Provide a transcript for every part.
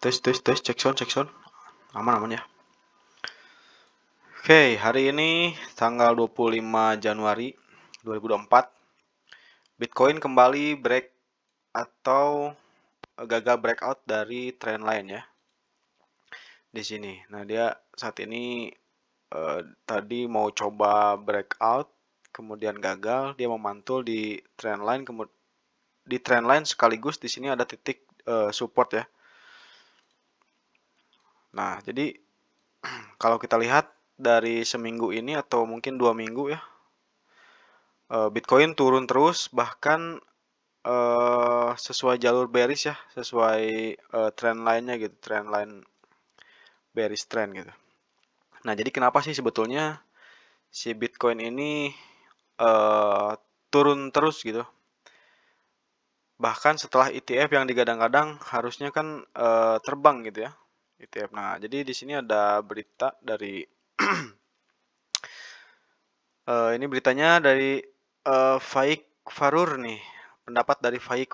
Tes, cek sound. Aman ya. Oke, hari ini tanggal 25 Januari 2024. Bitcoin kembali break atau gagal breakout dari trendline ya. Di sini. Nah, dia saat ini tadi mau coba breakout, kemudian gagal, dia memantul di trendline, sekaligus di sini ada titik support ya. Nah, jadi kalau kita lihat dari seminggu ini atau mungkin 2 minggu ya, Bitcoin turun terus, bahkan sesuai jalur bearish ya, sesuai trend line-nya gitu, trend line bearish trend gitu. Nah, jadi kenapa sih sebetulnya si Bitcoin ini turun terus gitu? Bahkan setelah ETF yang digadang-gadang harusnya kan terbang gitu ya, ETF. Nah, jadi di sini ada berita dari ini beritanya dari Faik Farur nih, pendapat dari Faik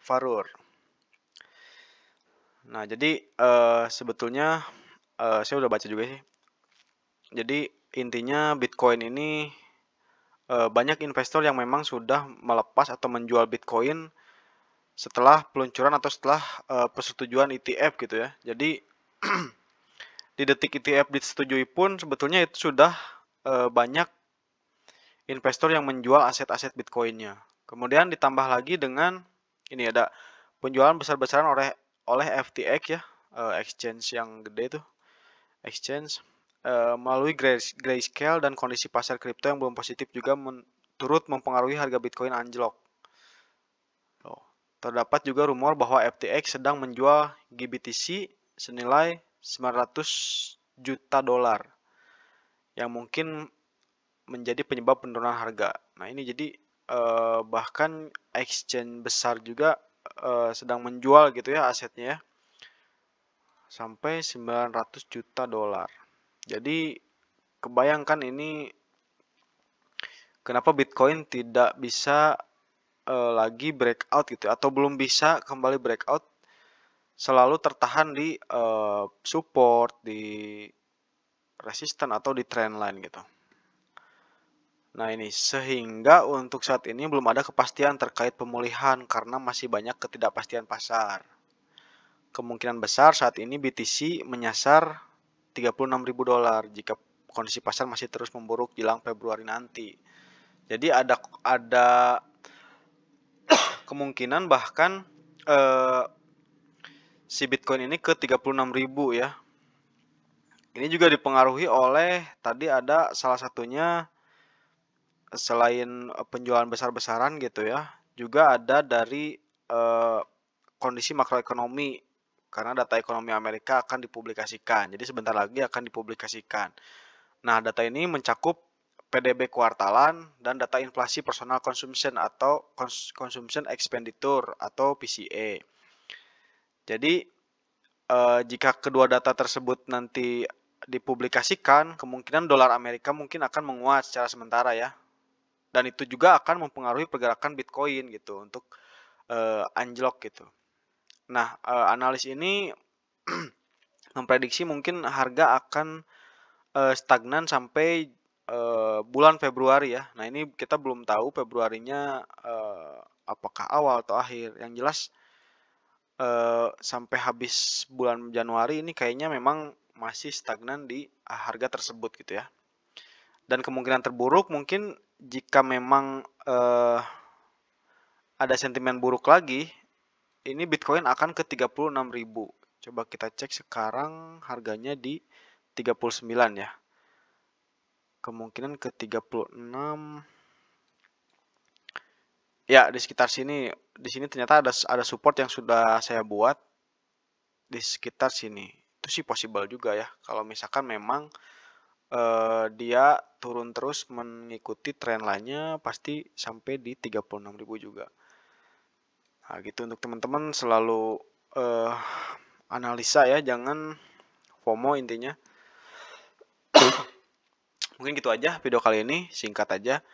Farur. Nah, jadi sebetulnya saya udah baca juga sih. Jadi intinya Bitcoin ini banyak investor yang memang sudah melepas atau menjual Bitcoin setelah peluncuran atau setelah persetujuan ETF gitu ya. Jadi di detik ETF disetujui pun sebetulnya itu sudah banyak investor yang menjual aset-aset Bitcoinnya. Kemudian ditambah lagi dengan ini ada penjualan besar-besaran oleh FTX ya, exchange yang gede tuh, exchange melalui grayscale dan kondisi pasar kripto yang belum positif juga turut mempengaruhi harga Bitcoin anjlok. Terdapat juga rumor bahwa FTX sedang menjual GBTC senilai 900 juta dolar yang mungkin menjadi penyebab penurunan harga. Nah, ini jadi bahkan exchange besar juga sedang menjual gitu ya asetnya ya, sampai 900 juta dolar. Jadi kebayangkan ini kenapa Bitcoin tidak bisa lagi breakout gitu atau belum bisa kembali breakout, selalu tertahan di support, di resisten atau di trendline gitu. Nah, ini sehingga untuk saat ini belum ada kepastian terkait pemulihan karena masih banyak ketidakpastian pasar. Kemungkinan besar saat ini BTC menyasar 36.000 dolar jika kondisi pasar masih terus memburuk jelang Februari nanti. Jadi ada kemungkinan bahkan si Bitcoin ini ke 36.000 ya. Ini juga dipengaruhi oleh tadi ada salah satunya selain penjualan besar-besaran gitu ya, juga ada dari kondisi makroekonomi karena data ekonomi Amerika akan dipublikasikan. Jadi sebentar lagi akan dipublikasikan. Nah, data ini mencakup PDB kuartalan dan data inflasi personal consumption atau consumption expenditure atau PCE. Jadi jika kedua data tersebut nanti dipublikasikan, kemungkinan dolar Amerika mungkin akan menguat secara sementara ya. Dan itu juga akan mempengaruhi pergerakan Bitcoin gitu untuk anjlok gitu. Nah, analis ini memprediksi mungkin harga akan stagnan sampai bulan Februari ya. Nah, ini kita belum tahu Februarinya apakah awal atau akhir. Yang jelas sampai habis bulan Januari ini kayaknya memang masih stagnan di harga tersebut gitu ya. Dan kemungkinan terburuk mungkin jika memang ada sentimen buruk lagi, ini Bitcoin akan ke 36.000. Coba kita cek sekarang harganya di 39 ya. Kemungkinan ke 36. Ya, di sekitar sini. Di sini ternyata ada support yang sudah saya buat di sekitar sini. Itu sih possible juga ya. Kalau misalkan memang dia turun terus mengikuti tren lainnya, pasti sampai di 36.000 juga. Nah, gitu untuk teman-teman selalu analisa ya, jangan FOMO intinya. Mungkin gitu aja video kali ini, singkat aja.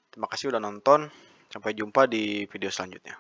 Terima kasih udah nonton. Sampai jumpa di video selanjutnya.